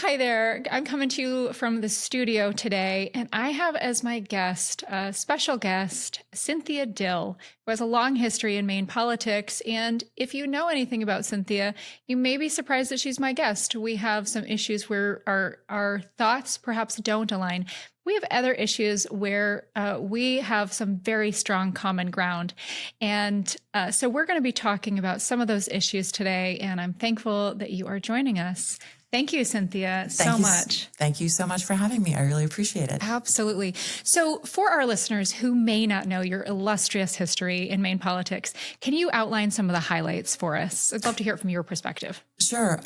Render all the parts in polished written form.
Hi there. I'm coming to you from the studio today, and I have as my guest, a special guest, Cynthia Dill, who has a long history in Maine politics. And if you know anything about Cynthia, you may be surprised that she's my guest. We have some issues where our thoughts perhaps don't align. We have other issues where we have some very strong common ground. And so we're going to be talking about some of those issues today. And I'm thankful that you are joining us. Thank you, Cynthia, so much. Thank you so much for having me. I really appreciate it. Absolutely. So for our listeners who may not know your illustrious history in Maine politics, can you outline some of the highlights for us? I'd love to hear it from your perspective. Sure.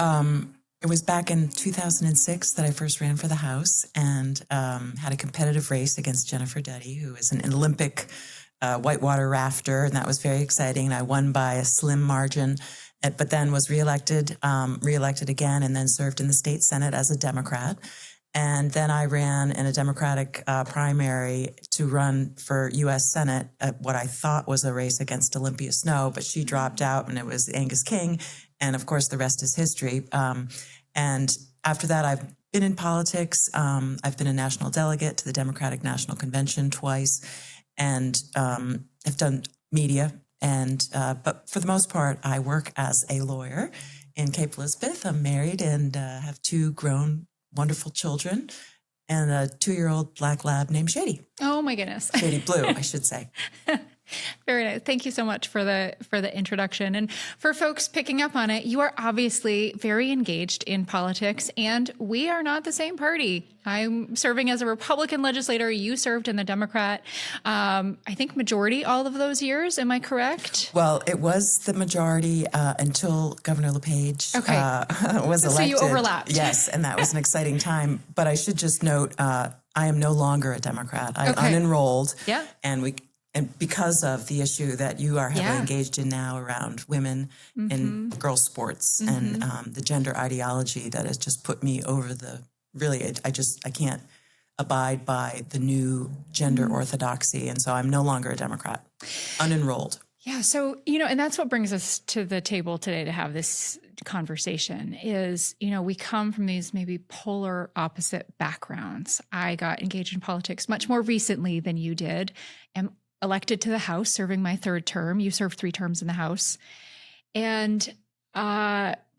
It was back in 2006 that I first ran for the House and had a competitive race against Jennifer Duddy, who is an Olympic whitewater rafter, and that was very exciting. And I won by a slim margin, but then was reelected again, and then served in the state Senate as a Democrat. And then I ran in a Democratic primary to run for U.S. Senate at what I thought was a race against Olympia Snowe, but she dropped out, and it was Angus King. And of course, the rest is history. And after that, I've been in politics. I've been a national delegate to the Democratic National Convention twice, and I've done media. And but for the most part, I work as a lawyer in Cape Elizabeth. I'm married and have two grown, wonderful children and a 2-year-old black lab named Shady. Oh my goodness. Shady Blue, I should say. Very nice. Thank you so much for the introduction. And for folks picking up on it, you are obviously very engaged in politics, and we are not the same party. I'm serving as a Republican legislator. You served in the Democrat, I think majority all of those years. Am I correct? Well, it was the majority until Governor LePage was elected. So you overlapped. Yes, and that was an exciting time. But I should just note, I am no longer a Democrat. I'm unenrolled. Yeah. And because of the issue that you are heavily engaged in now around women in girls' sports and the gender ideology that has just put me over the, really, I can't abide by the new gender orthodoxy. And so I'm no longer a Democrat, unenrolled. Yeah. So, and that's what brings us to the table today to have this conversation is, we come from these maybe polar opposite backgrounds. I got engaged in politics much more recently than you did. Am elected to the House, serving my 3rd term. You served 3 terms in the House. And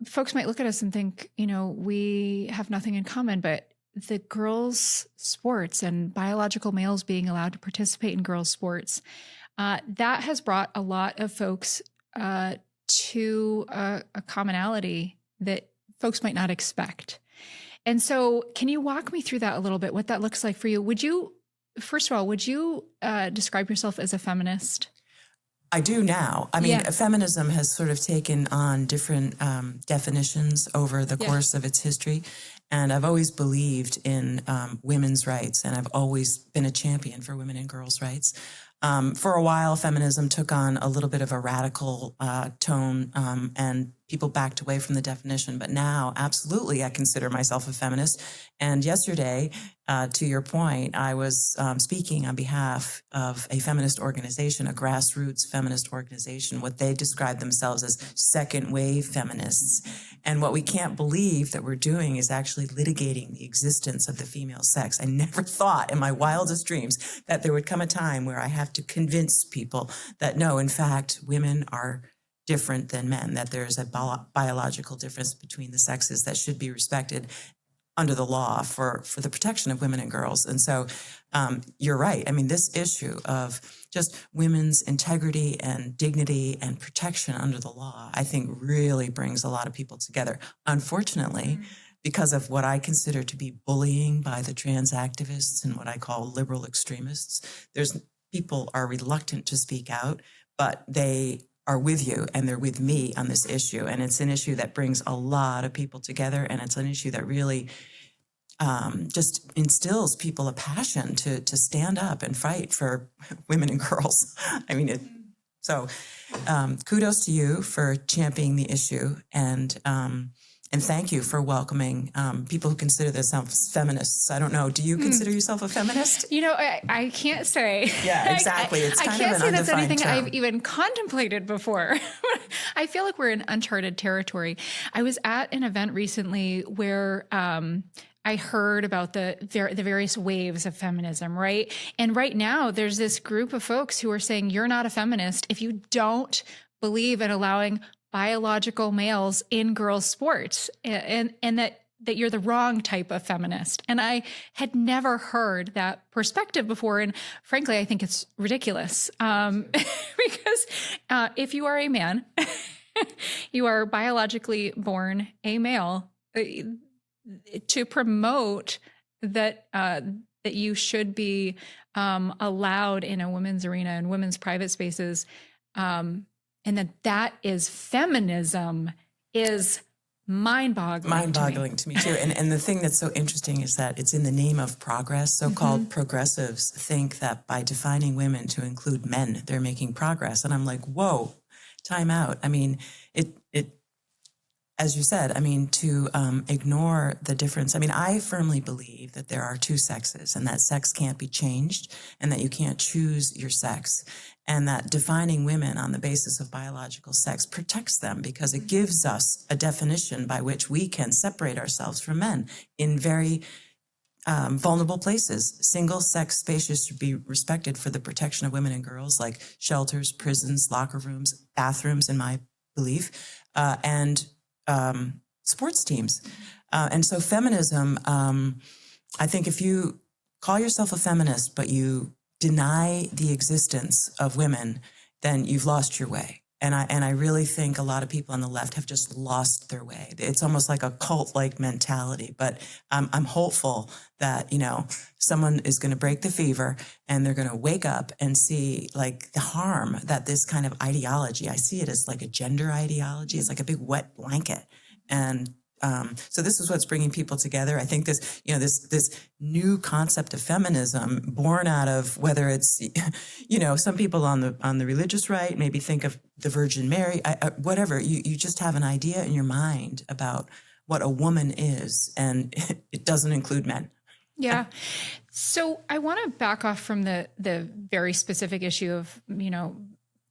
folks might look at us and think, we have nothing in common, but the girls' sports and biological males being allowed to participate in girls' sports, that has brought a lot of folks to a commonality that folks might not expect. And so can you walk me through that a little bit, what that looks like for you? First of all, would you describe yourself as a feminist? I do now. I mean, feminism has sort of taken on different definitions over the course of its history. And I've always believed in women's rights, and I've always been a champion for women and girls' rights. For a while, feminism took on a little bit of a radical tone, and people backed away from the definition. But now, absolutely, I consider myself a feminist. And yesterday, to your point, I was speaking on behalf of a feminist organization, a grassroots feminist organization, what they describe themselves as second wave feminists. And what we can't believe that we're doing is actually litigating the existence of the female sex. I never thought in my wildest dreams that there would come a time where I have to convince people that no, in fact, women are different than men, that there's a biological difference between the sexes that should be respected under the law for the protection of women and girls. And so you're right. I mean, this issue of just women's integrity and dignity and protection under the law, I think really brings a lot of people together. Unfortunately, because of what I consider to be bullying by the trans activists and what I call liberal extremists, people are reluctant to speak out, but they are with you and they're with me on this issue. And it's an issue that brings a lot of people together. And it's an issue that really just instills people a passion to stand up and fight for women and girls. I mean, kudos to you for championing the issue. And And thank you for welcoming people who consider themselves feminists. I don't know. Do you consider yourself a feminist? You know, I can't say. Yeah, exactly. It's kind I can't of say an that's undefined anything term. I've even contemplated before. I feel like we're in uncharted territory. I was at an event recently where I heard about the various waves of feminism, right? And right now, there's this group of folks who are saying, you're not a feminist if you don't believe in allowing biological males in girls' sports, and that you're the wrong type of feminist. And I had never heard that perspective before. And frankly, I think it's ridiculous because if you are a man, you are biologically born a male. To promote that that you should be allowed in a women's arena and women's private spaces, and that is feminism, is mind-boggling. Mind-boggling to me too. And the thing that's so interesting is that it's in the name of progress. So-called progressives think that by defining women to include men, they're making progress. And I'm like, whoa, time out. I mean, it as you said, I mean, to ignore the difference. I mean, I firmly believe that there are two sexes and that sex can't be changed and that you can't choose your sex, and that defining women on the basis of biological sex protects them because it gives us a definition by which we can separate ourselves from men in very vulnerable places. Single-sex spaces should be respected for the protection of women and girls, like shelters, prisons, locker rooms, bathrooms, in my belief, and sports teams. And so feminism, I think if you call yourself a feminist, but you deny the existence of women, then you've lost your way. And I really think a lot of people on the left have just lost their way. It's almost like a cult-like mentality, but I'm hopeful that, someone is going to break the fever and they're going to wake up and see like the harm that this kind of ideology, I see it as like a gender ideology. It's like a big wet blanket. And so this is what's bringing people together. I think this, this new concept of feminism born out of whether it's, some people on the religious right maybe think of the Virgin Mary, whatever. You just have an idea in your mind about what a woman is, and it doesn't include men. Yeah. So I want to back off from the very specific issue of,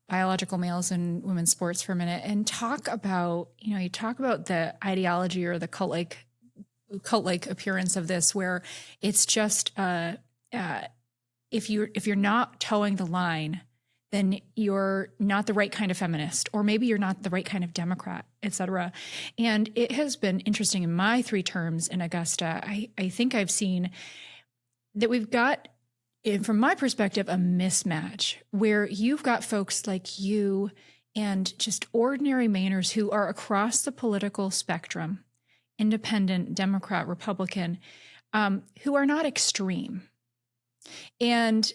biological males in women's sports for a minute and talk about, you talk about the ideology or the cult-like appearance of this, where it's just, if you're not towing the line, then you're not the right kind of feminist, or maybe you're not the right kind of Democrat, et cetera. And it has been interesting in my 3 terms in Augusta. I think I've seen that we've got, from my perspective, a mismatch where you've got folks like you and just ordinary Mainers who are across the political spectrum, independent, Democrat, Republican, who are not extreme. And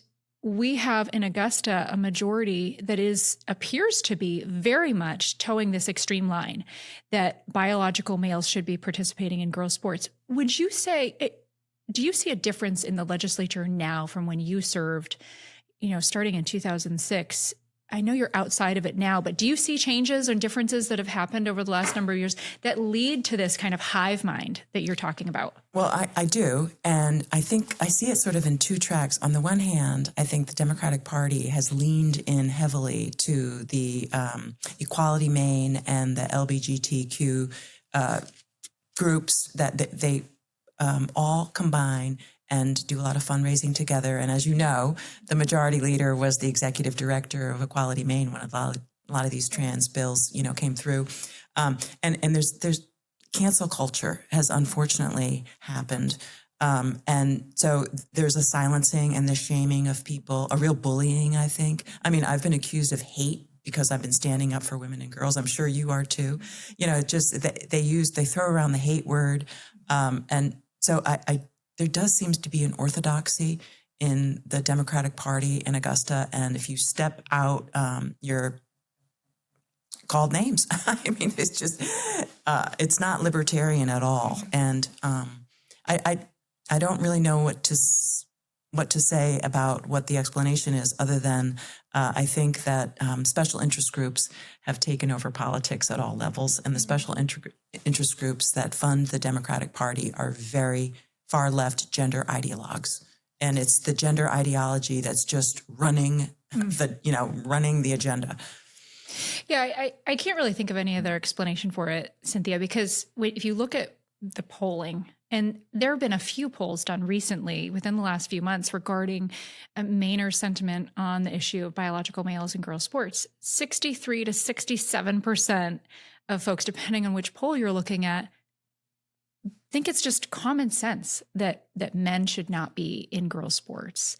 we have in Augusta a majority that appears to be very much towing this extreme line that biological males should be participating in girls' sports. Would you say, do you see a difference in the legislature now from when you served, starting in 2006? I know you're outside of it now, but do you see changes and differences that have happened over the last number of years that lead to this kind of hive mind that you're talking about? Well, I do. And I think I see it sort of in 2 tracks. On the one hand, I think the Democratic Party has leaned in heavily to the Equality Maine and the LGBTQ groups that they all combine and do a lot of fundraising together. And as you know, the majority leader was the executive director of Equality Maine when a lot of these trans bills, came through. And there's cancel culture has unfortunately happened. And so there's a silencing and the shaming of people, a real bullying, I think. I mean, I've been accused of hate because I've been standing up for women and girls. I'm sure you are too. Just they throw around the hate word. And so there does seem to be an orthodoxy in the Democratic Party in Augusta. And if you step out, you're called names. I mean, it's just, it's not libertarian at all. And I don't really know what what to say about what the explanation is, other than I think that special interest groups have taken over politics at all levels, and the special interest groups that fund the Democratic Party are very far left gender ideologues, and it's the gender ideology that's just running running the agenda. Yeah, I can't really think of any other explanation for it, Cynthia, because if you look at the polling, and there have been a few polls done recently within the last few months regarding Mainers' sentiment on the issue of biological males in girls' sports. 63 to 67% of folks, depending on which poll you're looking at, think it's just common sense that men should not be in girls' sports.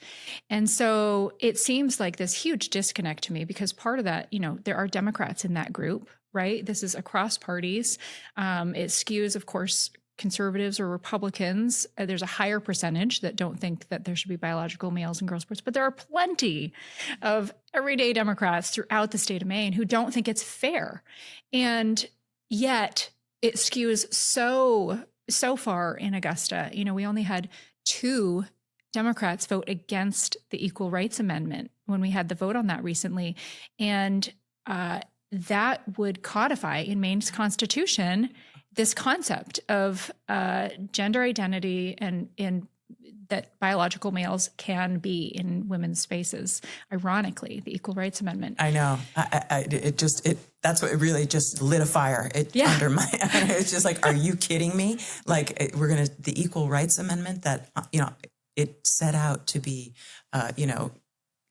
And so it seems like this huge disconnect to me, because part of that, there are Democrats in that group, right? This is across parties. It skews, of course, conservatives or Republicans. There's a higher percentage that don't think that there should be biological males in girls' sports, but there are plenty of everyday Democrats throughout the state of Maine who don't think it's fair. And yet it skews so far in Augusta. We only had 2 Democrats vote against the Equal Rights Amendment when we had the vote on that recently. And that would codify in Maine's Constitution this concept of gender identity and that biological males can be in women's spaces. Ironically, the Equal Rights Amendment. I know. That's what it really just lit a fire under my. It's just like, are you kidding me? Like, the Equal Rights Amendment that it set out to be,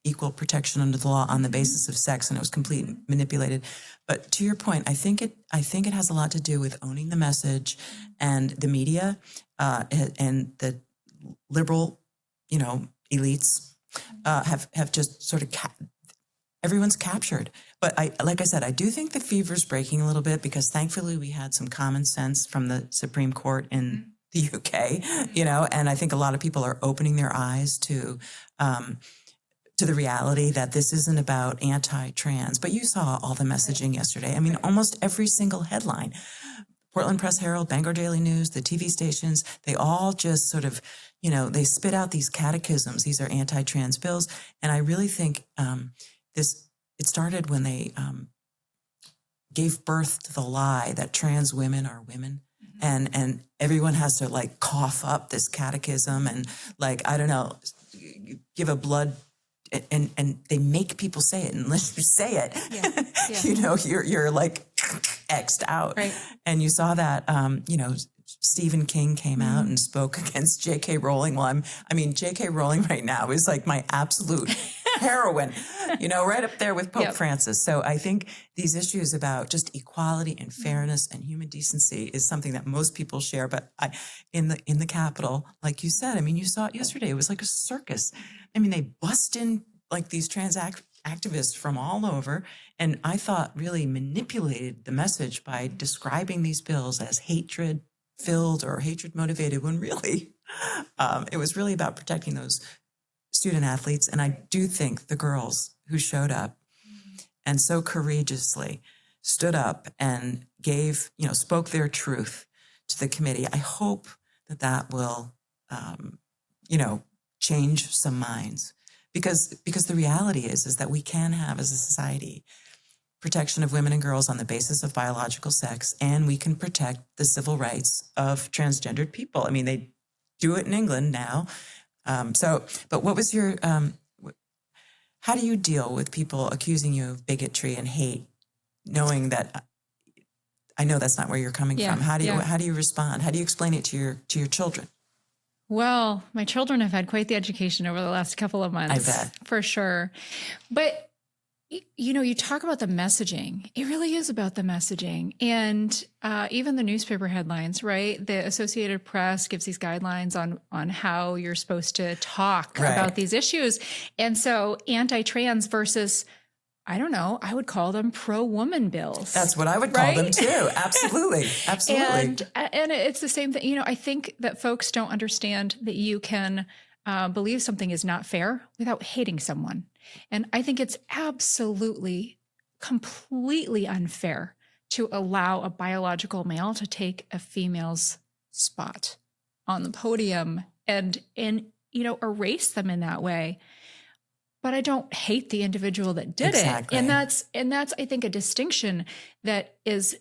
equal protection under the law on the basis of sex, and it was completely manipulated. But to your point, I think it has a lot to do with owning the message, and the media and the liberal, elites have just sort of everyone's captured. But like I said, I do think the fever's breaking a little bit, because thankfully we had some common sense from the Supreme Court in the UK, and I think a lot of people are opening their eyes to the reality that this isn't about anti-trans. But you saw all the messaging yesterday. I mean, almost every single headline, Portland Press Herald, Bangor Daily News, the TV stations, they all just sort of, they spit out these catechisms. These are anti-trans bills. And I really think it started when they gave birth to the lie that trans women are women. And everyone has to like cough up this catechism and give a blood, and they make people say it. And unless you say it, you're like X'd out. Right. And you saw that, Stephen King came out and spoke against J.K. Rowling. Well, J.K. Rowling right now is like my absolute heroine, right up there with Pope Francis. So I think these issues about just equality and fairness and human decency is something that most people share. But in the Capitol, like you said, you saw it yesterday. It was like a circus. They bust in like these trans activists from all over, and I thought really manipulated the message by describing these bills as hatred-filled or hatred-motivated, when really it was really about protecting those student athletes. And I do think the girls who showed up and so courageously stood up and spoke their truth to the committee, I hope that will, change some minds, because the reality is that we can have, as a society, protection of women and girls on the basis of biological sex, and we can protect the civil rights of transgendered people. They do it in England now. But what was your, how do you deal with people accusing you of bigotry and hate, knowing that, I know that's not where you're coming from. How do you respond? How do you explain it to your children? Well, my children have had quite the education over the last couple of months. I bet. For sure. But, you talk about the messaging. It really is about the messaging. And even the newspaper headlines, right? The Associated Press gives these guidelines on how you're supposed to talk about these issues. And so anti-trans versus, I don't know, I would call them pro-woman bills. That's what I would call them too. Absolutely. And it's the same thing. I think that folks don't understand that you can believe something is not fair without hating someone. And I think it's absolutely, completely unfair to allow a biological male to take a female's spot on the podium and erase them in that way. But I don't hate the individual that did Exactly. it. And that's, I think, a distinction that is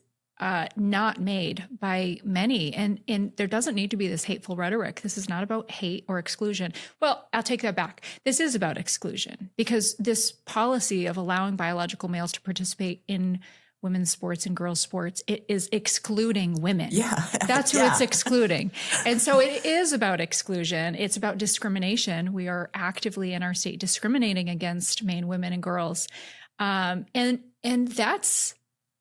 not made by many. And there doesn't need to be this hateful rhetoric. This is not about hate or exclusion. Well, I'll take that back. This is about exclusion, because this policy of allowing biological males to participate in women's sports and girls' sports, it is excluding women. Yeah. That's who it's excluding. And so it is about exclusion. It's about discrimination. We are actively in our state discriminating against Maine women and girls. And that's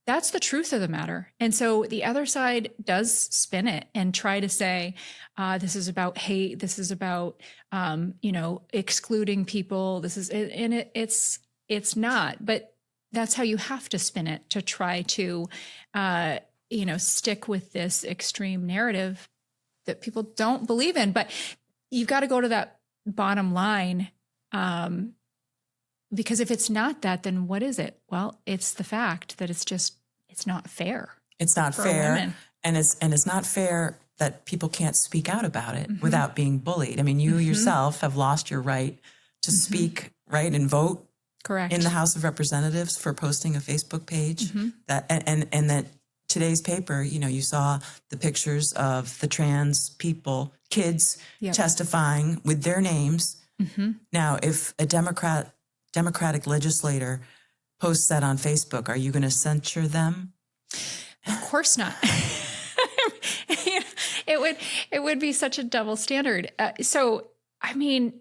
the truth of the matter. And so the other side does spin it and try to say, this is about hate. This is about, excluding people. It's not, but that's how you have to spin it, to try to, stick with this extreme narrative that people don't believe in. But you've got to go to that bottom line, because if it's not that, then what is it? Well, it's the fact that it's not fair. It's not fair, and it's not fair that people can't speak out about it without being bullied. I mean, you yourself have lost your right to speak, right, and vote. Correct. In the House of Representatives for posting a Facebook page. That and that today's paper, you saw the pictures of the trans people, kids testifying with their names. Now, if a Democratic legislator posts that on Facebook, are you going to censure them? Of course not. It would be such a double standard. So, I mean,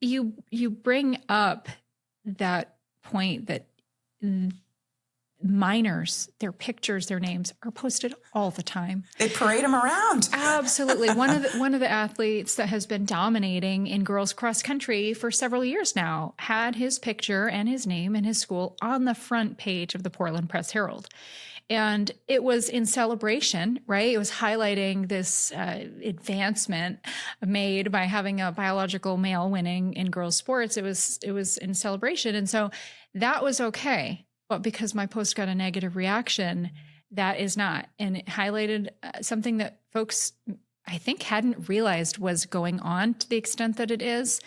you bring up that point that minors, their pictures, their names are posted all the time. They parade them around. Absolutely. One of the athletes that has been dominating in girls cross country for several years now had his picture and his name and his school on the front page of the Portland Press Herald. And it was in celebration, right? It was highlighting this advancement made by having a biological male winning in girls' sports. It was in celebration. And so that was okay. But because my post got a negative reaction, that is not. And it highlighted something that folks, I think, hadn't realized was going on to the extent that it is.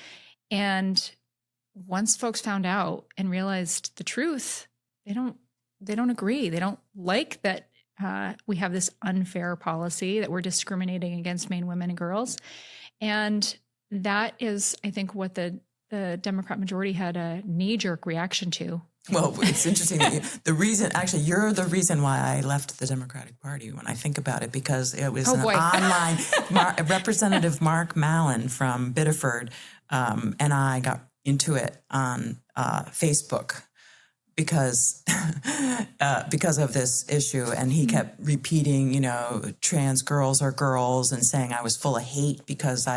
And once folks found out and realized the truth, they don't agree. They don't like that we have this unfair policy, that we're discriminating against Maine women and girls. And that is, I think, what the Democrat majority had a knee-jerk reaction to. Well, it's interesting that you're the reason why I left the Democratic Party when I think about it, because it was online, Representative Mark Mallon from Biddeford, and I got into it on Facebook because of this issue. And he kept repeating, trans girls are girls, and saying I was full of hate because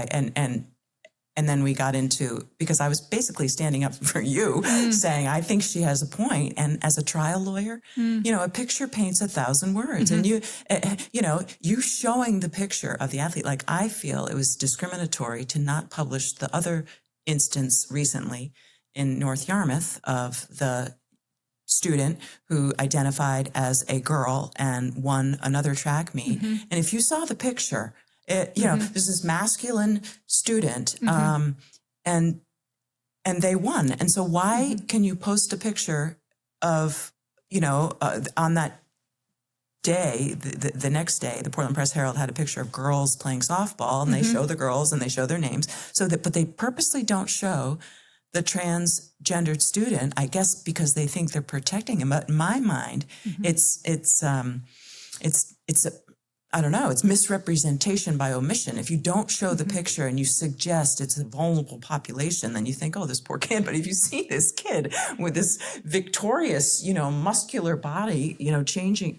and then we got into, because I was basically standing up for you, saying, I think she has a point. And as a trial lawyer, a picture paints 1,000 words. And you showing the picture of the athlete, like, I feel it was discriminatory to not publish the other instance recently in North Yarmouth of the student who identified as a girl and won another track meet. And if you saw the picture, there's this masculine student, and they won. And so why can you post a picture of, on that day, the next day, the Portland Press Herald had a picture of girls playing softball, and they show the girls and they show their names, but they purposely don't show the transgendered student, I guess, because they think they're protecting him. But in my mind, it's I don't know, it's misrepresentation by omission. If you don't show the picture and you suggest it's a vulnerable population, then you think, oh, this poor kid. But if you see this kid with this victorious, muscular body, changing,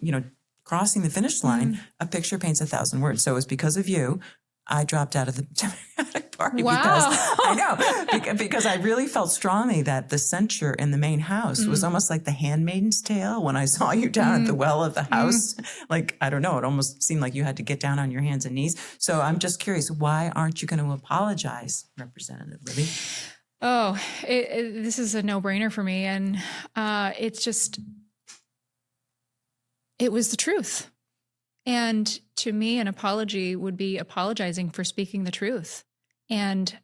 crossing the finish line, a picture paints 1,000 words. So it was because of you I dropped out of the Democratic Party. Wow. Because I know, because I really felt strongly that the censure in the Maine House was almost like the Handmaid's Tale when I saw you down at the well of the House. Like, I don't know, it almost seemed like you had to get down on your hands and knees. So I'm just curious, why aren't you going to apologize, Representative Libby? Oh, this is a no-brainer for me. And it's just, it was the truth. And to me, an apology would be apologizing for speaking the truth. and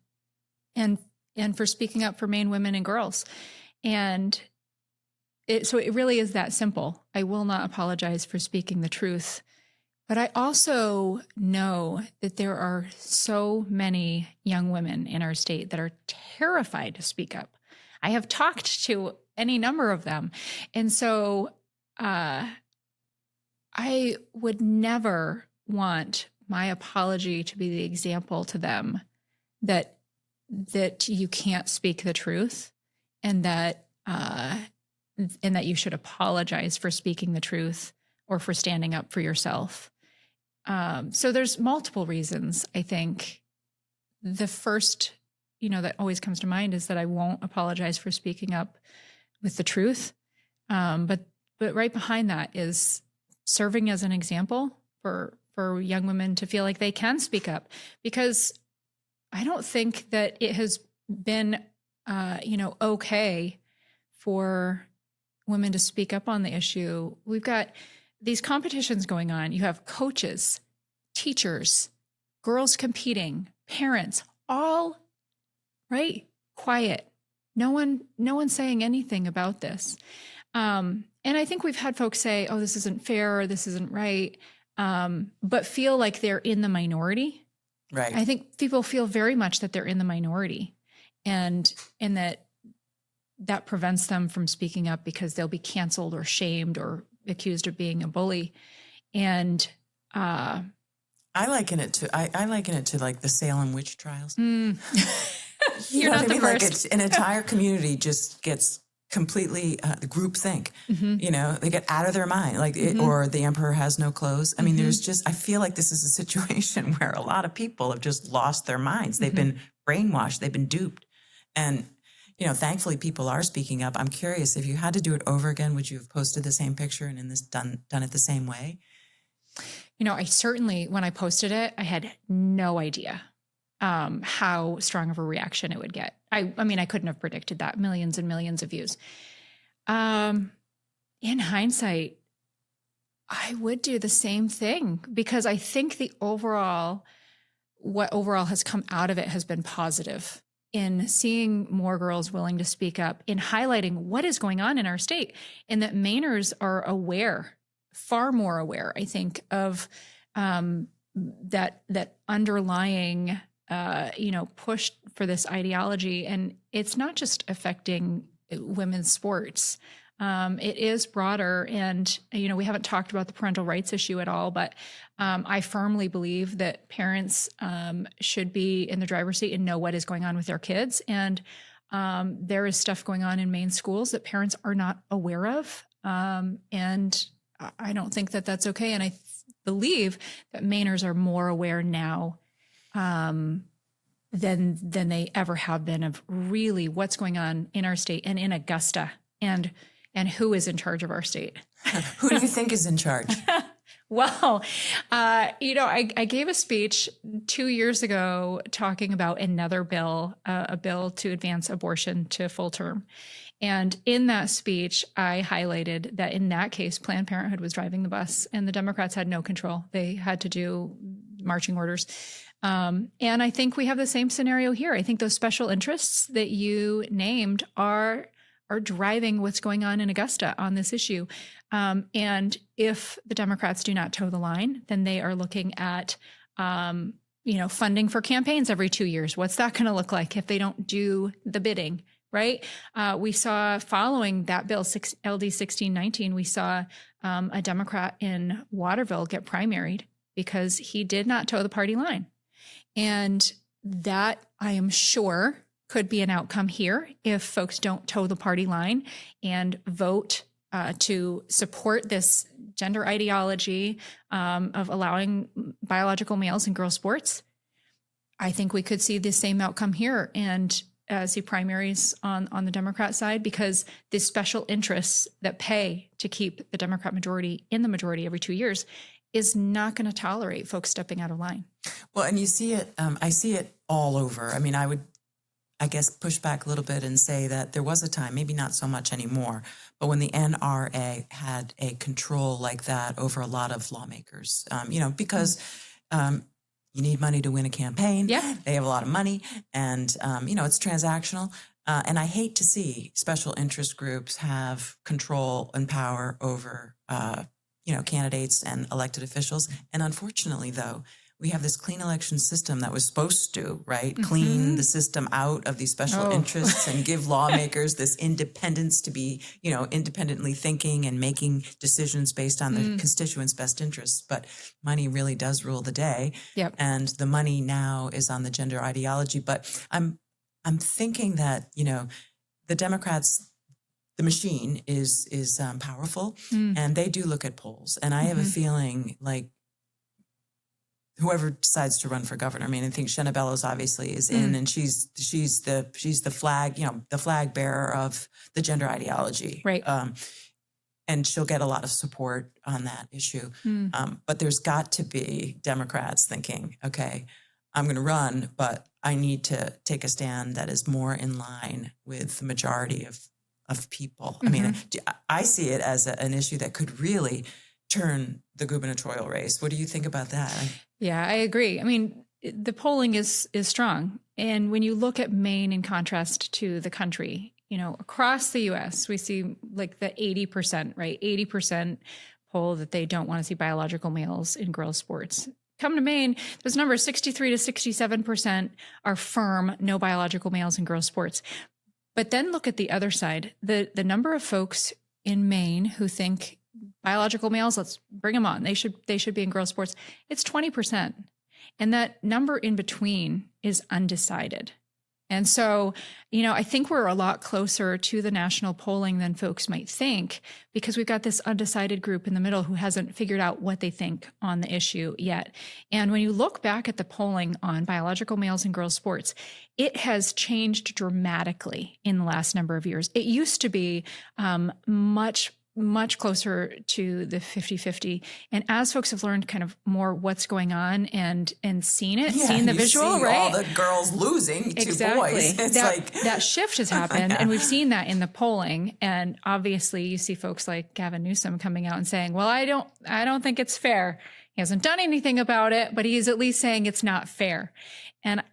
for speaking up for Maine women and girls. And so it really is that simple. I will not apologize for speaking the truth. But I also know that there are so many young women in our state that are terrified to speak up. I have talked to any number of them. And so I would never want my apology to be the example to them that you can't speak the truth, and that you should apologize for speaking the truth or for standing up for yourself. So there's multiple reasons. I think the first, that always comes to mind is that I won't apologize for speaking up with the truth. But right behind that is serving as an example for young women to feel like they can speak up, because I don't think that it has been, okay for women to speak up on the issue. We've got these competitions going on. You have coaches, teachers, girls competing, parents, all right, quiet. No one saying anything about this. And I think we've had folks say, oh, this isn't fair, or this isn't right, but feel like they're in the minority. Right. I think people feel very much that they're in the minority, and that prevents them from speaking up because they'll be canceled or shamed or accused of being a bully. And I liken it to like the Salem witch trials. You're not the first. Like it's an entire community just gets completely groupthink. They get out of their mind, or the emperor has no clothes. I mean, I feel like this is a situation where a lot of people have just lost their minds. They've been brainwashed. They've been duped. And, thankfully people are speaking up. I'm curious, if you had to do it over again, would you have posted the same picture and done it the same way? I certainly, when I posted it, I had no idea how strong of a reaction it would get. I mean, I couldn't have predicted that. Millions and millions of views. In hindsight, I would do the same thing, because I think what overall has come out of it has been positive in seeing more girls willing to speak up, in highlighting what is going on in our state, and that Mainers are aware, far more aware, I think, of that underlying push for this ideology. And it's not just affecting women's sports. It is broader. And, we haven't talked about the parental rights issue at all, but I firmly believe that parents should be in the driver's seat and know what is going on with their kids. And there is stuff going on in Maine schools that parents are not aware of. And I don't think that that's okay. And I believe that Mainers are more aware now than they ever have been of really what's going on in our state and in Augusta, and who is in charge of our state. Who do you think is in charge? Well, I gave a speech 2 years ago talking about another bill, a bill to advance abortion to full term. And in that speech, I highlighted that in that case, Planned Parenthood was driving the bus and the Democrats had no control. They had to do marching orders. And I think we have the same scenario here. I think those special interests that you named are driving what's going on in Augusta on this issue. And if the Democrats do not toe the line, then they are looking at, funding for campaigns every 2 years. What's that going to look like if they don't do the bidding, right? We saw, following that bill, LD 1619, we saw a Democrat in Waterville get primaried because he did not toe the party line. And that, I am sure, could be an outcome here if folks don't toe the party line and vote to support this gender ideology of allowing biological males in girls' sports. I think we could see the same outcome here and see primaries on the Democrat side, because the special interests that pay to keep the Democrat majority in the majority every 2 years is not going to tolerate folks stepping out of line. Well, and you see it, I see it all over. I mean, I would, I guess, push back a little bit and say that there was a time, maybe not so much anymore, but when the NRA had a control like that over a lot of lawmakers, because you need money to win a campaign. Yeah. They have a lot of money, and it's transactional. And I hate to see special interest groups have control and power over candidates and elected officials. And unfortunately, though, we have this clean election system that was supposed to, right, clean the system out of these special interests and give lawmakers this independence to be, independently thinking and making decisions based on the constituents' best interests. But money really does rule the day. Yep. And the money now is on the gender ideology. But I'm thinking that, the Democrats, the machine is powerful, and they do look at polls. And I have a feeling like whoever decides to run for governor, I mean, I think Shenna Bellows obviously is in, and she's the flag, the flag bearer of the gender ideology. Right. And she'll get a lot of support on that issue. But there's got to be Democrats thinking, okay, I'm going to run, but I need to take a stand that is more in line with the majority of people. I mean, I see it as an issue that could really turn the gubernatorial race. What do you think about that? Yeah, I agree. I mean, the polling is strong. And when you look at Maine in contrast to the country, across the U.S., we see like the 80%, right? 80% poll that they don't want to see biological males in girls' sports. Come to Maine, those numbers, 63 to 67% are firm, no biological males in girls' sports. But then look at the other side. The number of folks in Maine who think biological males, let's bring them on. They should be in girls' sports. It's 20%. And that number in between is undecided. And so, I think we're a lot closer to the national polling than folks might think, because we've got this undecided group in the middle who hasn't figured out what they think on the issue yet. And when you look back at the polling on biological males in girls' sports, it has changed dramatically in the last number of years. It used to be much closer to the 50-50. And as folks have learned kind of more what's going on and seen the visual, see right? All the girls losing to boys. It's that shift has happened. And we've seen that in the polling. And obviously you see folks like Gavin Newsom coming out and saying, well, I don't think it's fair. He hasn't done anything about it, but he's at least saying it's not fair. And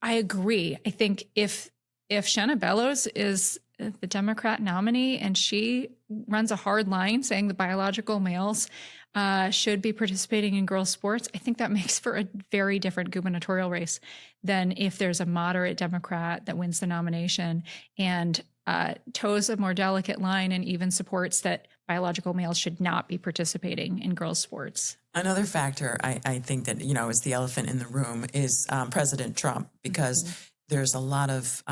I agree. I think if Shenna Bellows is the Democrat nominee and she runs a hard line saying the biological males should be participating in girls' sports, I think that makes for a very different gubernatorial race than if there's a moderate Democrat that wins the nomination and toes a more delicate line and even supports that biological males should not be participating in girls' sports. Another factor I think that, is the elephant in the room is President Trump, because there's a lot of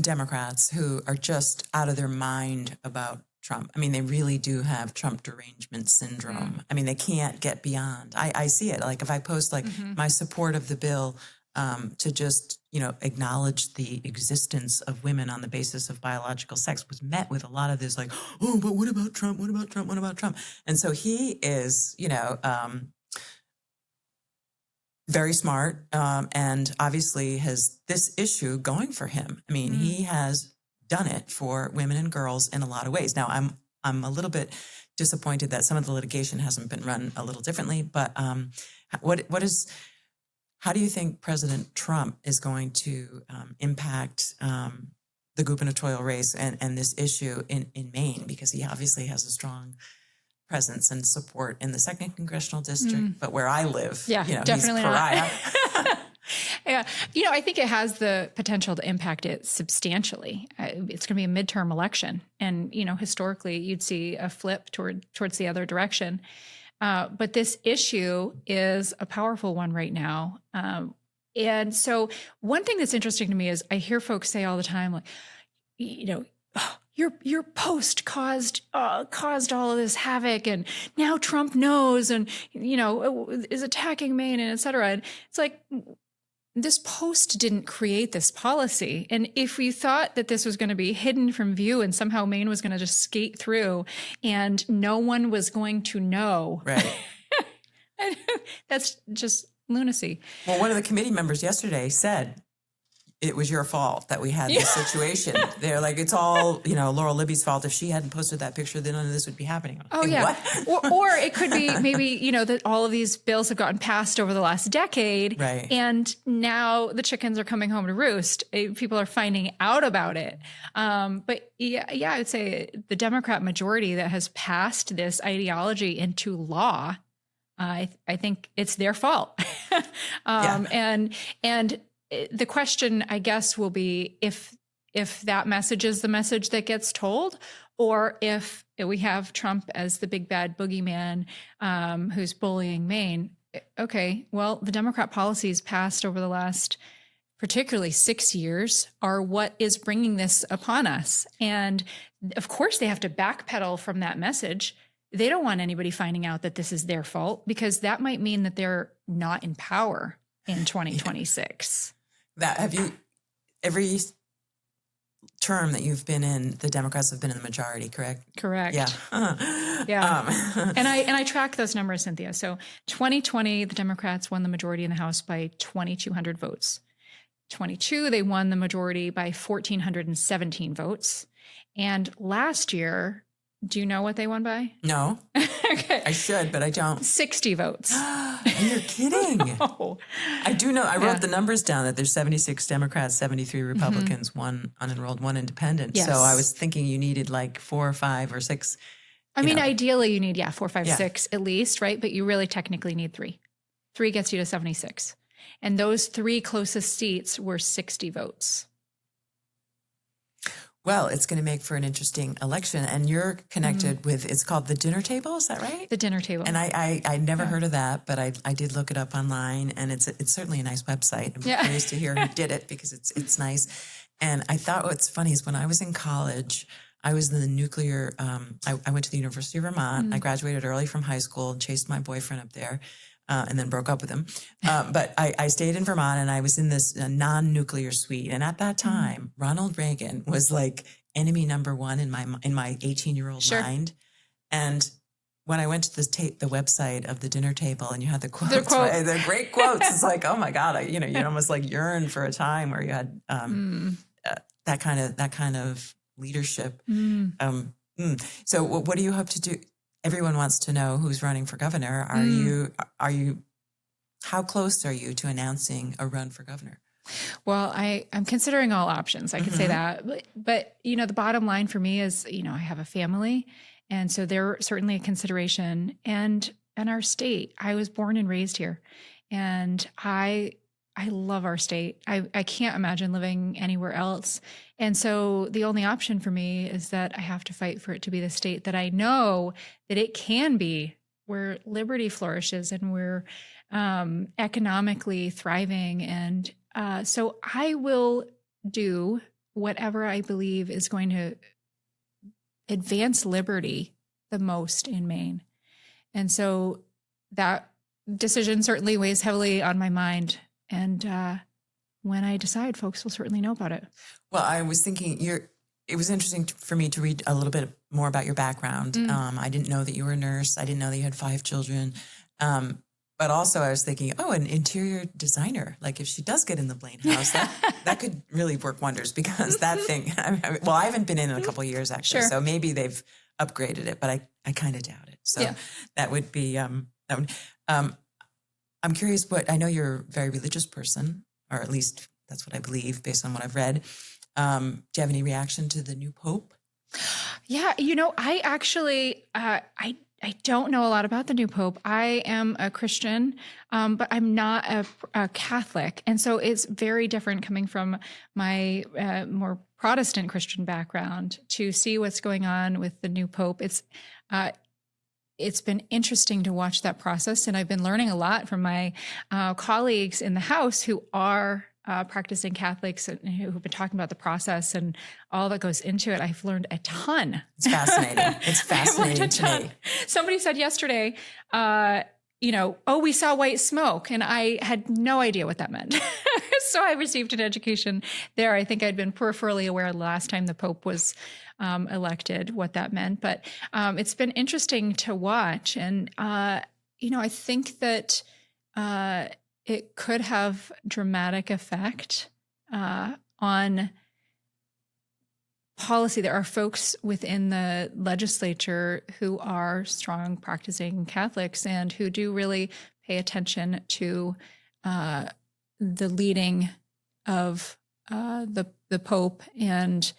Democrats who are just out of their mind about Trump. I mean, they really do have Trump derangement syndrome. I mean, they can't get beyond. I see it. Like if I post my support of the bill to just, acknowledge the existence of women on the basis of biological sex was met with a lot of this like, oh, but what about Trump? What about Trump? What about Trump? And so he is, very smart, and obviously has this issue going for him. I mean, he has done it for women and girls in a lot of ways. Now, I'm a little bit disappointed that some of the litigation hasn't been run a little differently. But how do you think President Trump is going to impact the gubernatorial race and this issue in Maine? Because he obviously has a strong presence and support in the 2nd Congressional District, but where I live, definitely he's pariah. Yeah. I think it has the potential to impact it substantially. It's going to be a midterm election. And, historically you'd see a flip towards the other direction. But this issue is a powerful one right now. And so one thing that's interesting to me is I hear folks say all the time, like, your post caused all of this havoc, and now Trump knows and, is attacking Maine and et cetera. And it's like, this post didn't create this policy. And if we thought that this was going to be hidden from view and somehow Maine was going to just skate through and no one was going to know, right? That's just lunacy. Well, one of the committee members yesterday said, it was your fault that we had this situation. They're like, it's all, Laurel Libby's fault. If she hadn't posted that picture, then none of this would be happening. Oh, yeah. Or it could be maybe, that all of these bills have gotten passed over the last decade. Right. And now the chickens are coming home to roost. People are finding out about it. But I would say the Democrat majority that has passed this ideology into law, I think it's their fault. And the question, I guess, will be if that message is the message that gets told, or if we have Trump as the big bad boogeyman who's bullying Maine. Okay, well, the Democrat policies passed over the last particularly 6 years are what is bringing this upon us. And of course, they have to backpedal from that message. They don't want anybody finding out that this is their fault, because that might mean that they're not in power in 2026. Every term that you've been in, the Democrats have been in the majority, correct? Correct. Yeah. Yeah. And I track those numbers, Cynthia. So 2020, the Democrats won the majority in the House by 2,200 votes. 22, they won the majority by 1,417 votes. And last year, do you know what they won by? No. Okay. I should, but I don't. 60 votes. You're kidding. No. I do know. I wrote the numbers down that there's 76 Democrats, 73 Republicans, one unenrolled, one independent. Yes. So I was thinking you needed like 4 or 5 or 6. I mean, ideally you need, 4, 5, 6 at least, right? But you really technically need 3. 3 gets you to 76. And those 3 closest seats were 60 votes. Well, it's going to make for an interesting election. And you're connected with, it's called the Dinner Table, is that right? The Dinner Table. And I never heard of that, but I did look it up online, and it's certainly a nice website. I'm curious to hear who did it, because it's nice. And I thought what's funny is when I was in college, I was in the nuclear, I went to the University of Vermont. I graduated early from high school, chased my boyfriend up there. And then broke up with him. But I stayed in Vermont, and I was in this non-nuclear suite. And at that time, Ronald Reagan was like enemy number 1 in my 18-year-old mind. And when I went to the website of the Dinner Table, and you had the quotes, right? The great quotes, it's like, oh my God, you almost like yearn for a time where you had that kind of leadership. So what do you hope to do? Everyone wants to know who's running for governor. Are you, how close are you to announcing a run for governor? Well, I'm considering all options. I could say that, but the bottom line for me is, I have a family, and so they're certainly a consideration, and our state. I was born and raised here, and I love our state. I can't imagine living anywhere else. And so the only option for me is that I have to fight for it to be the state that I know that it can be, where liberty flourishes and we're economically thriving. And so I will do whatever I believe is going to advance liberty the most in Maine. And so that decision certainly weighs heavily on my mind. And when I decide, folks will certainly know about it. Well, I was thinking it was interesting for me to read a little bit more about your background. I didn't know that you were a nurse. I didn't know that you had 5 children. But also I was thinking, an interior designer. Like if she does get in the Blaine house, that could really work wonders, because that thing, I haven't been in a couple of years actually. So maybe they've upgraded it, but I kind of doubt it. So that would be, I'm curious I know you're a very religious person, or at least that's what I believe based on what I've read. Do you have any reaction to the new Pope? Yeah, I actually, I don't know a lot about the new Pope. I am a Christian, but I'm not a Catholic. And so it's very different coming from my more Protestant Christian background to see what's going on with the new Pope. It's been interesting to watch that process. And I've been learning a lot from my colleagues in the House who are practicing Catholics and who've been talking about the process and all that goes into it. I've learned a ton. It's fascinating. It's fascinating to me. Somebody said yesterday, we saw white smoke, and I had no idea what that meant. So I received an education there. I think I'd been peripherally aware the last time the Pope was elected, what that meant. But it's been interesting to watch. And, I think that it could have dramatic effect on policy. There are folks within the legislature who are strong practicing Catholics and who do really pay attention to the leading of the Pope. And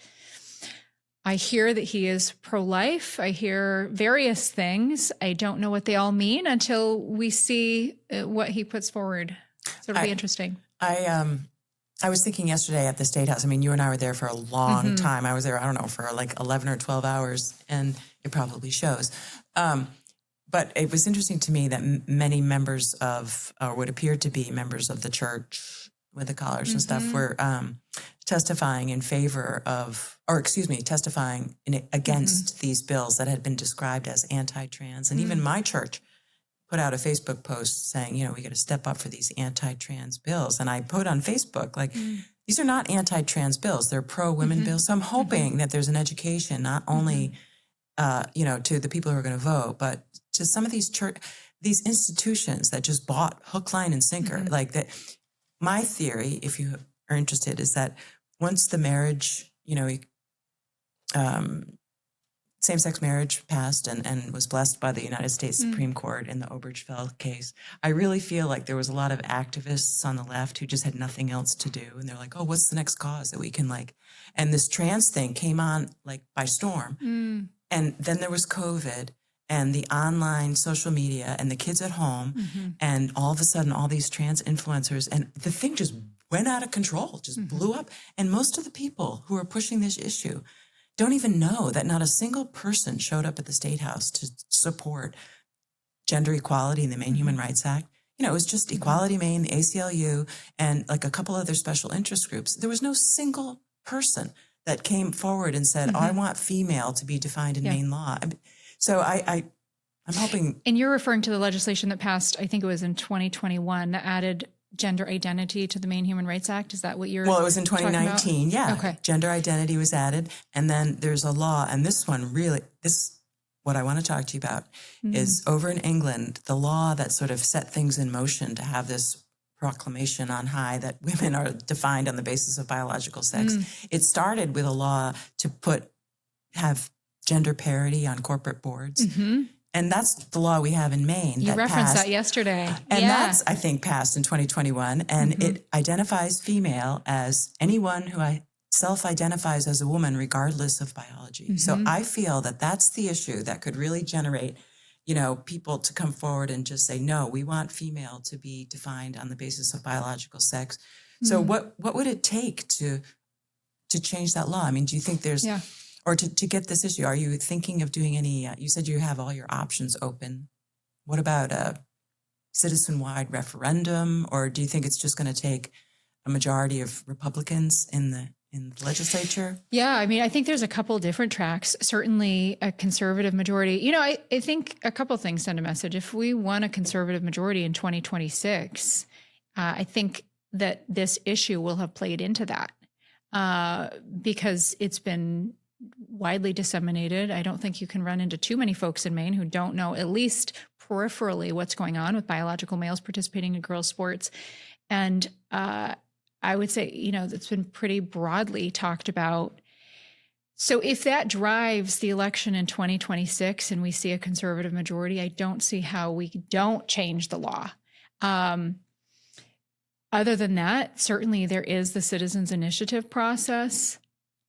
I hear that he is pro-life. I hear various things. I don't know what they all mean until we see what he puts forward. So it'll be interesting. I was thinking yesterday at the State House, I mean, you and I were there for a long time. I was there, I don't know, for like 11 or 12 hours, and it probably shows. But it was interesting to me that many members of, or what appeared to be members of the church with the collars and stuff were testifying in favor of, testifying against these bills that had been described as anti-trans. And even my church put out a Facebook post saying, you know, we got to step up for these anti-trans bills. And I put on Facebook, like, these are not anti-trans bills. They're pro-women bills. So I'm hoping that there's an education, not only, you know, to the people who are going to vote, but to some of these these institutions that just bought hook, line, and sinker. Like that. My theory, if you are interested, is that once the marriage, you know, same-sex marriage passed and was blessed by the United States Supreme Court in the Obergefell case, I really feel like there was a lot of activists on the left who just had nothing else to do. And they're like, oh, what's the next cause that we can like, and this trans thing came on like by storm. And then there was COVID and the online social media and the kids at home. And all of a sudden, all these trans influencers, and the thing just went out of control, just blew up. And most of the people who are pushing this issue don't even know that not a single person showed up at the State House to support gender equality in the Maine Human Rights Act. You know, it was just Equality Maine, the ACLU, and like a couple other special interest groups. There was no single person that came forward and said, oh, I want female to be defined in Maine law. So I'm hoping. And you're referring to the legislation that passed, I think it was in 2021, that added gender identity to the Maine Human Rights Act. Is that what you're Well, it was in 2019. Yeah. Okay. Gender identity was added. And then there's a law. And this one really, what I want to talk to you about is over in England, the law that sort of set things in motion to have this proclamation on high that women are defined on the basis of biological sex. It started with a law to have gender parity on corporate boards. And that's the law we have in Maine. You referenced that yesterday. And that's, I think, passed in 2021. And it identifies female as anyone who self-identifies as a woman, regardless of biology. So I feel that that's the issue that could really generate, you know, people to come forward and just say, no, we want female to be defined on the basis of biological sex. So what would it take to change that law? I mean, do you think there's... Or to get this issue, are you thinking of doing any, you said you have all your options open. What about a citizen-wide referendum? Or do you think it's just going to take a majority of Republicans in the legislature? Yeah, I mean, I think there's a couple different tracks. Certainly a conservative majority. You know, I think a couple things send a message. If we won a conservative majority in 2026, I think that this issue will have played into that because it's been widely disseminated. I don't think you can run into too many folks in Maine who don't know, at least peripherally, what's going on with biological males participating in girls' sports. And I would say, you know, that's been pretty broadly talked about. So if that drives the election in 2026 and we see a conservative majority, I don't see how we don't change the law. Other than that, certainly there is the citizens initiative process.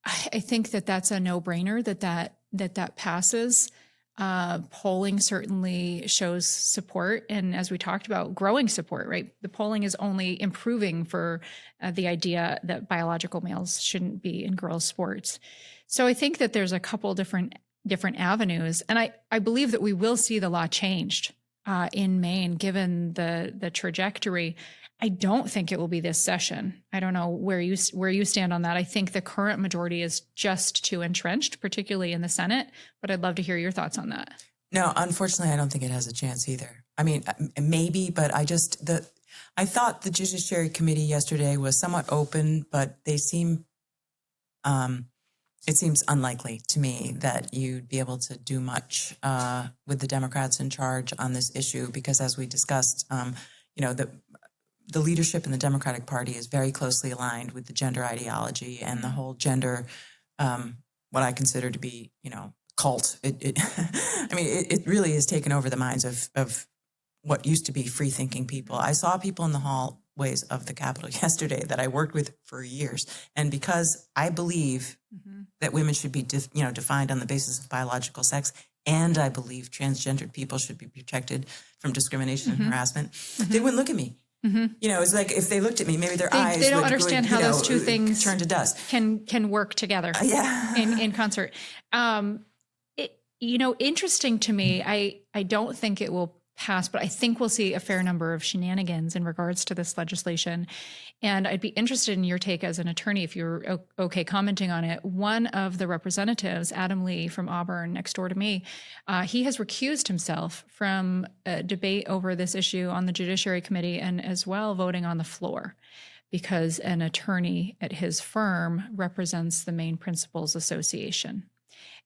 I think that that's a no-brainer that passes. Polling certainly shows support. And as we talked about, growing support, right? The polling is only improving for the idea that biological males shouldn't be in girls' sports. So I think that there's a couple different avenues. And I believe that we will see the law changed in Maine, given the trajectory. I don't think it will be this session. I don't know where you stand on that. I think the current majority is just too entrenched, particularly in the Senate, but I'd love to hear your thoughts on that. No, unfortunately, I don't think it has a chance either. I mean, maybe, but I thought the Judiciary Committee yesterday was somewhat open, but it seems unlikely to me that you'd be able to do much with the Democrats in charge on this issue, because as we discussed, you know, the leadership in the Democratic Party is very closely aligned with the gender ideology and the whole gender, what I consider to be, cult. I mean, it really has taken over the minds of what used to be free-thinking people. I saw people in the hallways of the Capitol yesterday that I worked with for years. And because I believe that women should be, defined on the basis of biological sex, and I believe transgendered people should be protected from discrimination and harassment, they wouldn't look at me. It's like if they looked at me, maybe their eyes they don't would, understand how those two things turn to dust. Can work together in concert. Interesting to me. I don't think it will pass, but I think we'll see a fair number of shenanigans in regards to this legislation. And I'd be interested in your take as an attorney, if you're okay commenting on it. One of the representatives, Adam Lee from Auburn, next door to me, he has recused himself from a debate over this issue on the Judiciary Committee and as well voting on the floor because an attorney at his firm represents the Maine Principals Association.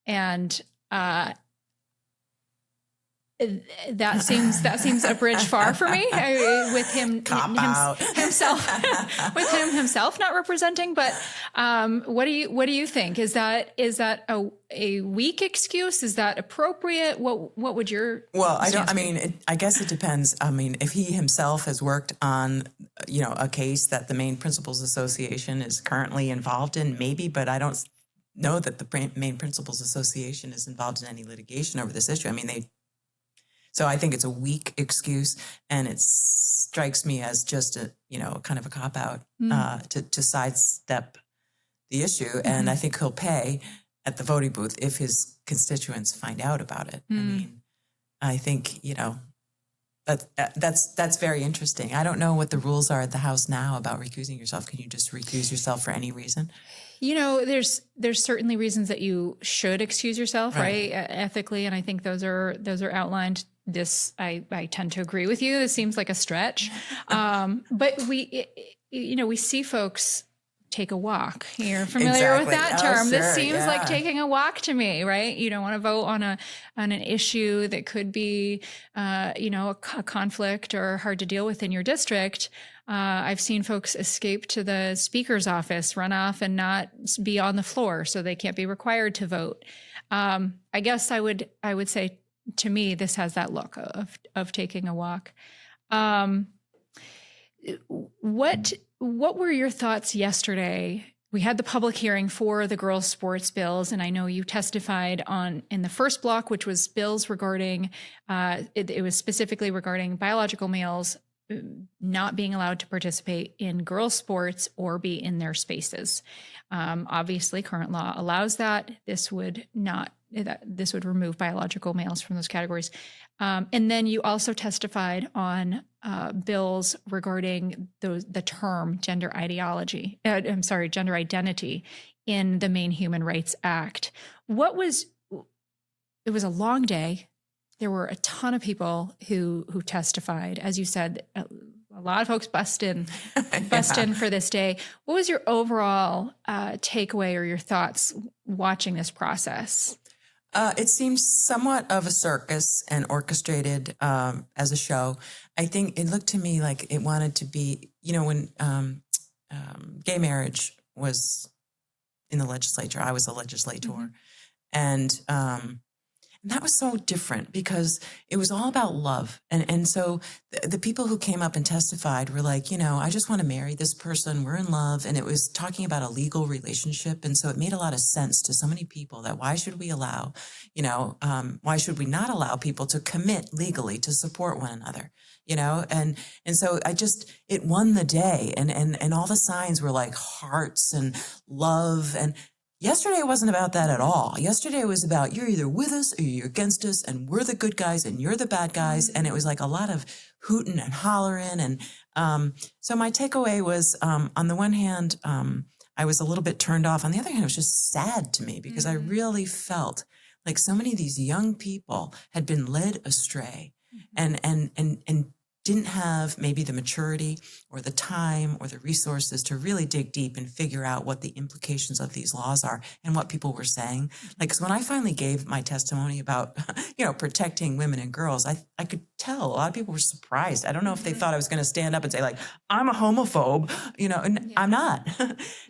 And that seems a bridge far for me with himself not representing. But what do you think? Is that a weak excuse? Is that appropriate? What would your I guess it depends. I mean, if he himself has worked on a case that the Maine Principals Association is currently involved in, maybe, but I don't know that the Maine Principals Association is involved in any litigation over this issue. I mean, So I think it's a weak excuse, and it strikes me as just a kind of a cop out to sidestep the issue. And I think he'll pay at the voting booth if his constituents find out about it. I mean, I think that's very interesting. I don't know what the rules are at the House now about recusing yourself. Can you just recuse yourself for any reason? There's certainly reasons that you should excuse yourself, right? Ethically, and I think those are outlined. This I tend to agree with you. This seems like a stretch, but we see folks take a walk. You're familiar with that term. This seems like taking a walk to me, right? You don't want to vote on an issue that could be a conflict or hard to deal with in your district. I've seen folks escape to the speaker's office, run off and not be on the floor so they can't be required to vote. I guess I would say, to me, this has that look of taking a walk. What were your thoughts yesterday? We had the public hearing for the girls' sports bills, and I know you testified in the first block, which was bills regarding, it was specifically regarding biological males not being allowed to participate in girls' sports or be in their spaces. Obviously, current law allows that. This would remove biological males from those categories. And then you also testified on bills regarding the term gender identity in the Maine Human Rights Act. It was a long day. There were a ton of people who testified. As you said, a lot of folks bust in for this day. What was your overall takeaway or your thoughts watching this process? It seems somewhat of a circus and orchestrated as a show. I think it looked to me like it wanted to be, when gay marriage was in the legislature, I was a legislator. And that was so different because it was all about love. And so the people who came up and testified were like, I just want to marry this person. We're in love. And it was talking about a legal relationship. And so it made a lot of sense to so many people that why should we allow, why should we not allow people to commit legally to support one another, And so it won the day. And all the signs were like hearts and love. And yesterday wasn't about that at all. Yesterday was about you're either with us or you're against us, and we're the good guys and you're the bad guys. And it was like a lot of hooting and hollering. And so my takeaway was, on the one hand, I was a little bit turned off. On the other hand, it was just sad to me because I really felt like so many of these young people had been led astray and didn't have maybe the maturity or the time or the resources to really dig deep and figure out what the implications of these laws are and what people were saying. Like, 'cause when I finally gave my testimony about, protecting women and girls, I could tell a lot of people were surprised. I don't know if they thought I was going to stand up and say, like, I'm a homophobe, and I'm not.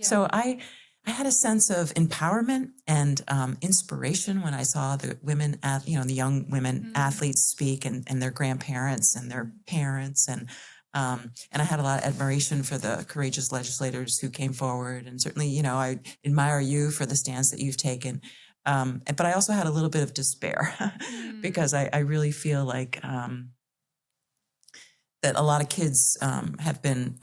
So I had a sense of empowerment and inspiration when I saw the women, the young women athletes speak, and their grandparents and their parents, and I had a lot of admiration for the courageous legislators who came forward, and certainly, I admire you for the stance that you've taken. But I also had a little bit of despair because I really feel like that a lot of kids have been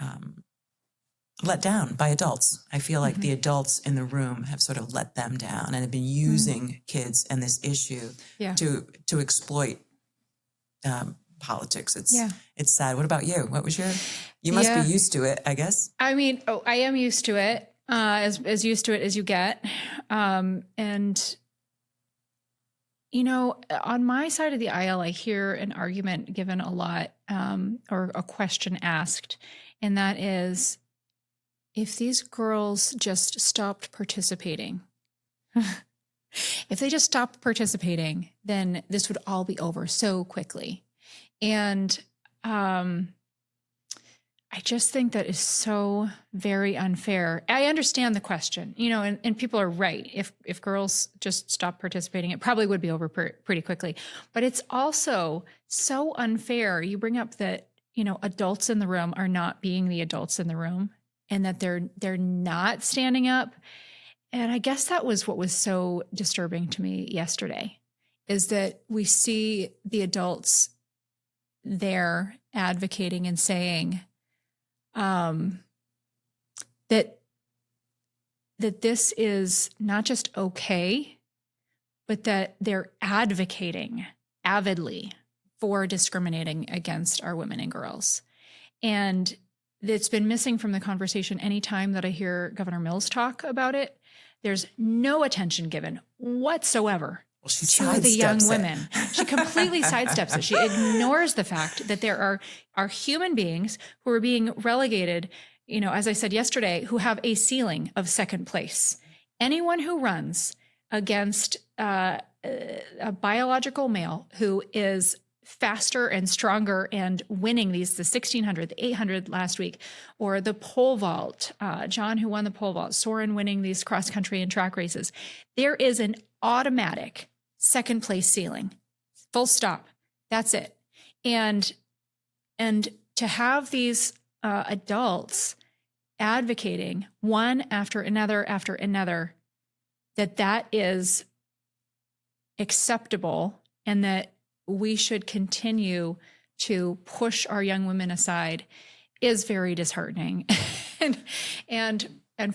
let down by adults. I feel like the adults in the room have sort of let them down and have been using kids and this issue to exploit politics. It's sad. What about you? What was you must be used to it, I guess. I mean, I am used to it, as used to it as you get. And, on my side of the aisle, I hear an argument given a lot, or a question asked, and that is, if these girls just stopped participating, then this would all be over so quickly. And I just think that is so very unfair. I understand the question, and people are right. If girls just stopped participating, it probably would be over pretty quickly. But it's also so unfair. You bring up that, adults in the room are not being the adults in the room, and that they're not standing up. And I guess that was what was so disturbing to me yesterday, is that we see the adults there advocating and saying that this is not just okay, but that they're advocating avidly for discriminating against our women and girls. And it's been missing from the conversation. Anytime that I hear Governor Mills talk about it, there's no attention given whatsoever to the young women. She completely sidesteps it. She ignores the fact that there are human beings who are being relegated, as I said yesterday, who have a ceiling of second place. Anyone who runs against a biological male who is faster and stronger and winning the 1600, the 800 last week, or the pole vault, John who won the pole vault, Soren winning these cross country and track races, there is an automatic second place ceiling, full stop. That's it. And to have these adults advocating one after another, that is acceptable, and that we should continue to push our young women aside, is very disheartening and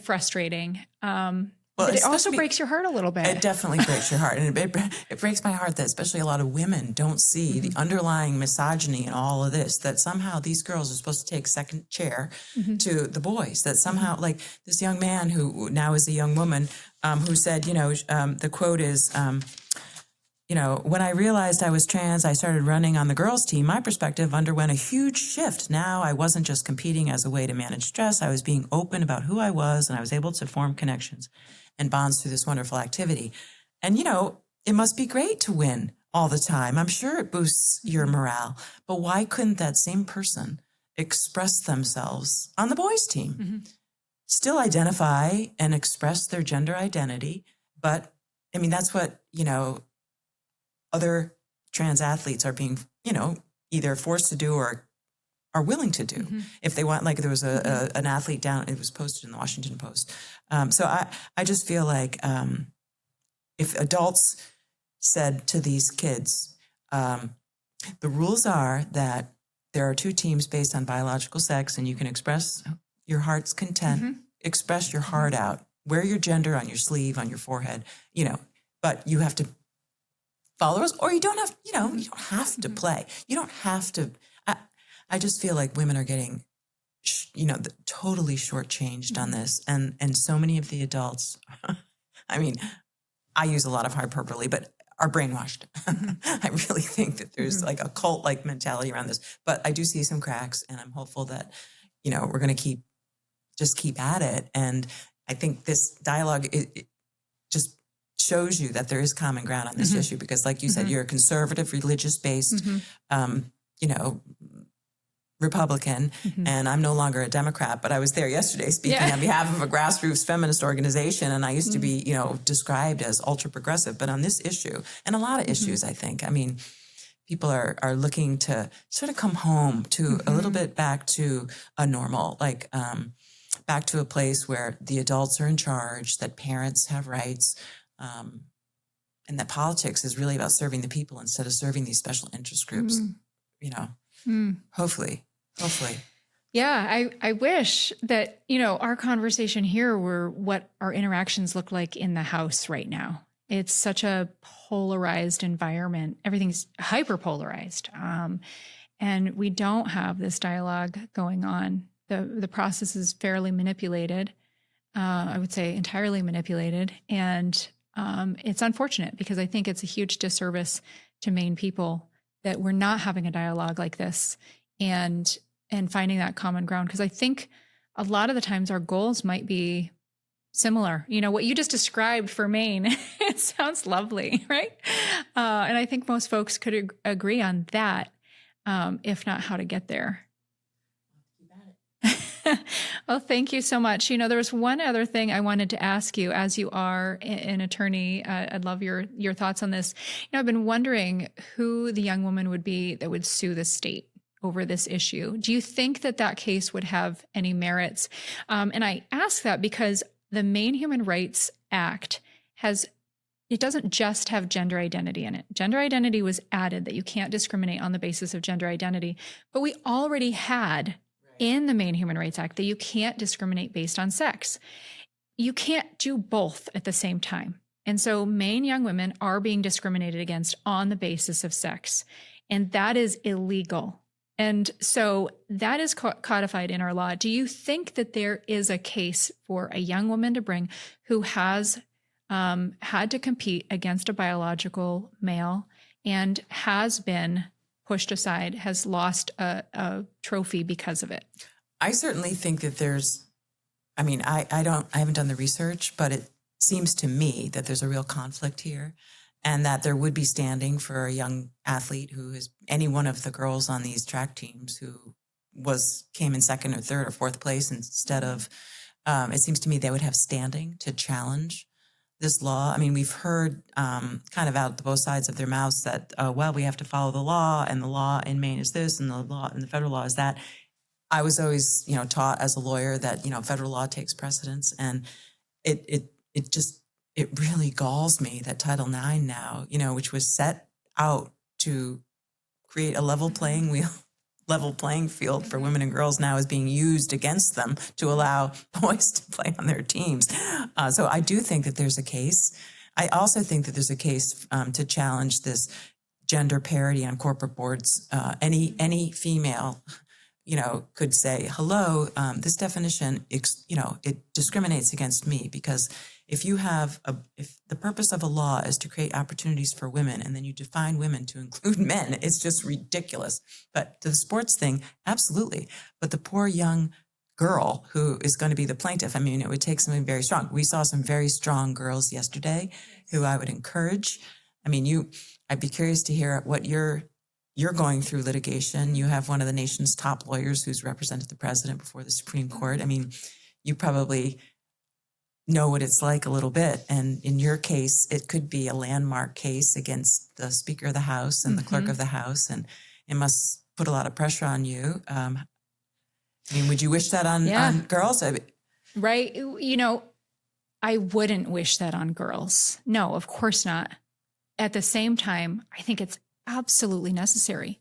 frustrating. But it also breaks your heart a little bit. It definitely breaks your heart. And it breaks my heart that especially a lot of women don't see the underlying misogyny in all of this, that somehow these girls are supposed to take second chair to the boys, that somehow, like this young man who now is a young woman, who said, the quote is, when I realized I was trans, I started running on the girls' team. My perspective underwent a huge shift. Now I wasn't just competing as a way to manage stress. I was being open about who I was, and I was able to form connections and bonds through this wonderful activity. And, it must be great to win all the time. I'm sure it boosts your morale. But why couldn't that same person express themselves on the boys' team? Still identify and express their gender identity. But, that's what, other trans athletes are being, either forced to do or are willing to do if they want. Like there was an athlete down, it was posted in the Washington Post. So I just feel like if adults said to these kids, the rules are that there are two teams based on biological sex, and you can express your heart's content, express your heart out, wear your gender on your sleeve, on your forehead, but you have to follow us, or you don't have, you don't have to play. You don't have to. I just feel like women are getting, totally shortchanged on this. And so many of the adults, I use a lot of hyperbole, but are brainwashed. I really think that there's like a cult-like mentality around this, but I do see some cracks, and I'm hopeful that, we're going to keep at it. And I think this dialogue, it just shows you that there is common ground on this issue, because like you said, you're a conservative, religious-based, Republican, and I'm no longer a Democrat, but I was there yesterday speaking on behalf of a grassroots feminist organization, and I used to be, described as ultra progressive. But on this issue, and a lot of issues, I think, people are looking to sort of come home to a little bit back to a normal, like back to a place where the adults are in charge, that parents have rights, and that politics is really about serving the people instead of serving these special interest groups, hopefully. Yeah, I wish that, our conversation here were what our interactions look like in the House right now. It's such a polarized environment. Everything's hyper polarized. And we don't have this dialogue going on. The process is fairly manipulated. I would say entirely manipulated. And it's unfortunate, because I think it's a huge disservice to Maine people that we're not having a dialogue like this and finding that common ground. Because I think a lot of the times our goals might be similar. What you just described for Maine, it sounds lovely, right? And I think most folks could agree on that, if not how to get there. Well, thank you so much. There was one other thing I wanted to ask you, as you are an attorney. I'd love your thoughts on this. I've been wondering who the young woman would be that would sue the state over this issue. Do you think that case would have any merits? And I ask that because the Maine Human Rights Act it doesn't just have gender identity in it. Gender identity was added, that you can't discriminate on the basis of gender identity, but we already had in the Maine Human Rights Act that you can't discriminate based on sex. You can't do both at the same time. And so Maine young women are being discriminated against on the basis of sex, and that is illegal. And so that is codified in our law. Do you think that there is a case for a young woman to bring who has had to compete against a biological male and has been pushed aside, has lost a trophy because of it? I certainly think that I haven't done the research, but it seems to me that there's a real conflict here, and that there would be standing for a young athlete who is any one of the girls on these track teams who came in second or third or fourth place instead of, it seems to me they would have standing to challenge this law. We've heard kind of out the both sides of their mouths that, we have to follow the law, and the law in Maine is this, and the law and the federal law is that. I was always, taught as a lawyer that, federal law takes precedence, and it really galls me that Title IX now, which was set out to create a level playing field for women and girls, now is being used against them to allow boys to play on their teams. So I do think that there's a case. I also think that there's a case to challenge this gender parity on corporate boards. Any female, could say, hello, this definition, it discriminates against me, because if the purpose of a law is to create opportunities for women, and then you define women to include men, it's just ridiculous. But to the sports thing, absolutely. But the poor young girl who is going to be the plaintiff, it would take something very strong. We saw some very strong girls yesterday who I would encourage. I'd be curious to hear what you're going through litigation. You have one of the nation's top lawyers who's represented the president before the Supreme Court. You probably know what it's like a little bit. And in your case, it could be a landmark case against the Speaker of the House and the Clerk of the House, and it must put a lot of pressure on you. Would you wish that on girls? Right. I wouldn't wish that on girls. No, of course not. At the same time, I think it's absolutely necessary,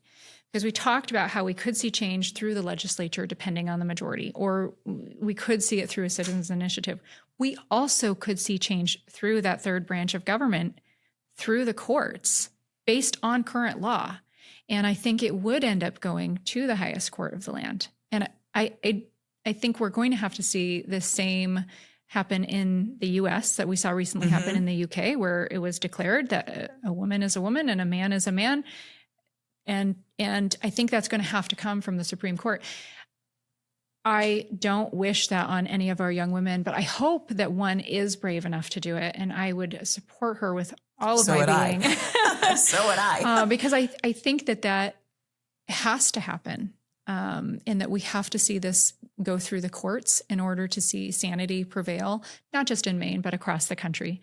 because we talked about how we could see change through the legislature depending on the majority, or we could see it through a citizens initiative. We also could see change through that third branch of government, through the courts, based on current law. And I think it would end up going to the highest court of the land. And I think we're going to have to see the same happen in the US that we saw recently happen in the UK, where it was declared that a woman is a woman and a man is a man. And I think that's going to have to come from the Supreme Court. I don't wish that on any of our young women, but I hope that one is brave enough to do it. And I would support her with all of my being. So would I. Because I think that has to happen. And that we have to see this go through the courts in order to see sanity prevail, not just in Maine, but across the country.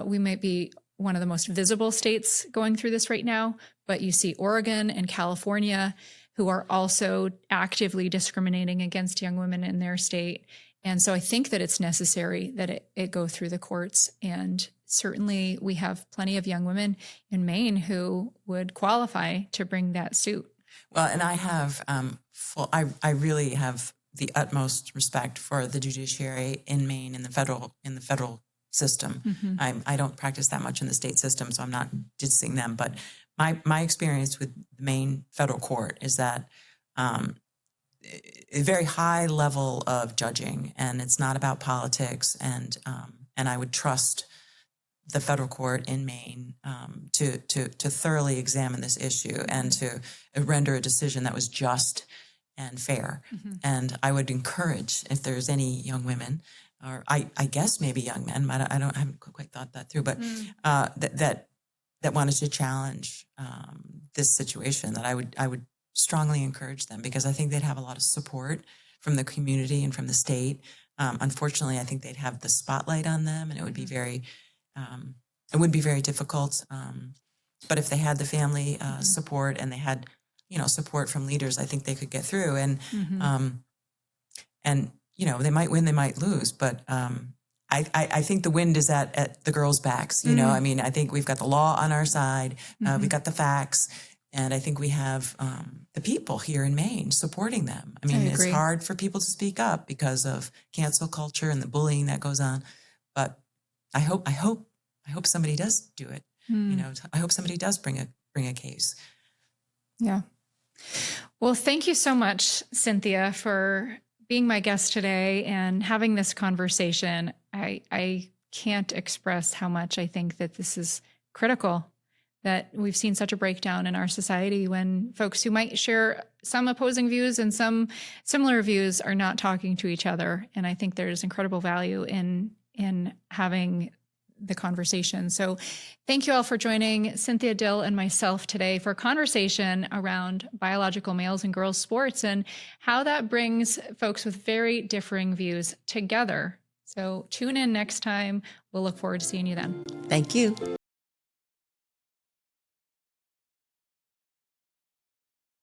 We might be one of the most visible states going through this right now, but you see Oregon and California, who are also actively discriminating against young women in their state. And so I think that it's necessary that it go through the courts. And certainly we have plenty of young women in Maine who would qualify to bring that suit. Well, and I have I really have the utmost respect for the judiciary in Maine in the federal system. I don't practice that much in the state system, so I'm not dissing them. But my experience with the Maine federal court is that a very high level of judging, and it's not about politics. And I would trust the federal court in Maine to thoroughly examine this issue and to render a decision that was just and fair. And I would encourage, if there's any young women, or I guess maybe young men, I haven't quite thought that through, but that wanted to challenge this situation, that I would strongly encourage them, because I think they'd have a lot of support from the community and from the state. Unfortunately, I think they'd have the spotlight on them, and it would be very difficult. But if they had the family support and they had, support from leaders, I think they could get through. And they might win, they might lose, but I think the wind is at the girls' backs. I mean, I think we've got the law on our side, we've got the facts, and I think we have the people here in Maine supporting them. I mean, it's hard for people to speak up because of cancel culture and the bullying that goes on, but I hope somebody does do it. I hope somebody does bring a case. Yeah. Well, thank you so much, Cynthia, for being my guest today and having this conversation. I can't express how much I think that this is critical, that we've seen such a breakdown in our society when folks who might share some opposing views and some similar views are not talking to each other. And I think there's incredible value in having the conversation. So thank you all for joining Cynthia, Dill, and myself today for a conversation around biological males and girls sports and how that brings folks with very differing views together. So tune in next time. We'll look forward to seeing you then. Thank you.